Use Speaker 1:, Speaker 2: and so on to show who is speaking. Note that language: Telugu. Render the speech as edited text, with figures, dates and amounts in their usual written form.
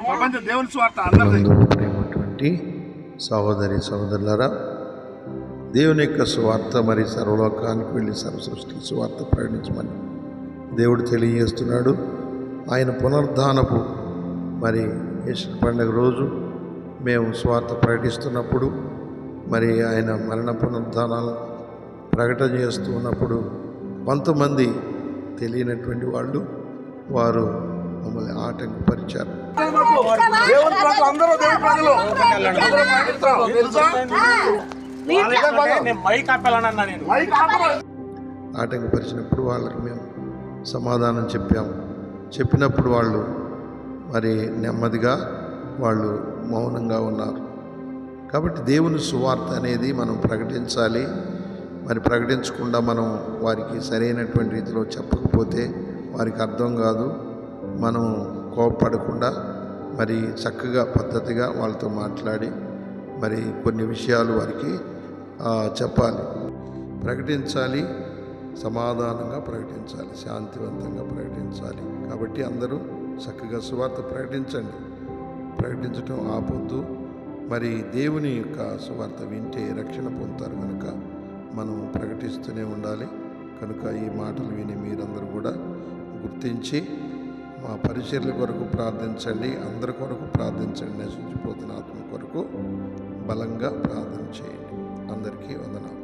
Speaker 1: ప్రపంచ దేవుని సువార్త అందరిది.
Speaker 2: ప్రేమటువంటి సహోదరి సహోదరులారా, దేవుని యొక్క సువార్త మరి సర్వలోకానికి వెళ్ళి సర్వసృష్టికి సువార్త ప్రకటించమని దేవుడు తెలియజేస్తున్నాడు. ఆయన పునరుద్ధానపు మరి ఈస్టర్ పండుగ రోజు మేము సువార్త ప్రకటిస్తున్నప్పుడు, మరి ఆయన మరణ పునరుద్ధానాలను ప్రకటన చేస్తూ ఉన్నప్పుడు కొంతమంది తెలియనటువంటి వాళ్ళు వారు మమ్మల్ని ఆటంకపరిచారు. ఆటంకపరిచినప్పుడు వాళ్ళకి మేము సమాధానం చెప్పినప్పుడు వాళ్ళు మరి నెమ్మదిగా వాళ్ళు మౌనంగా ఉన్నారు. కాబట్టి దేవుని సువార్త అనేది మనం ప్రకటించాలి. మరి ప్రకటించకుండా మనం వారికి సరైనటువంటి రీతిలో చెప్పకపోతే వారికి అర్థం కాదు. మనం కోపపడకుండా మరి చక్కగా పద్ధతిగా వాళ్ళతో మాట్లాడి మరి కొన్ని విషయాలు వారికి చెప్పాలి, ప్రకటించాలి, సమాధానంగా ప్రకటించాలి, శాంతివంతంగా ప్రకటించాలి. కాబట్టి అందరూ చక్కగా సువార్త ప్రకటించండి. ప్రకటించడం ఆపొద్దు. మరి దేవుని యొక్క సువార్త వింటే రక్షణ పొందుతారు కనుక మనం ప్రకటిస్తూనే ఉండాలి. కనుక ఈ మాటలు విని మీరందరూ కూడా గుర్తించి మా పరిచర్ల కొరకు ప్రార్థించండి, అందరి కొరకు ప్రార్థించండి. నశించిపోతున్న ఆత్మ కొరకు బలంగా ప్రార్థన చేయండి. అందరికీ వందనాలు.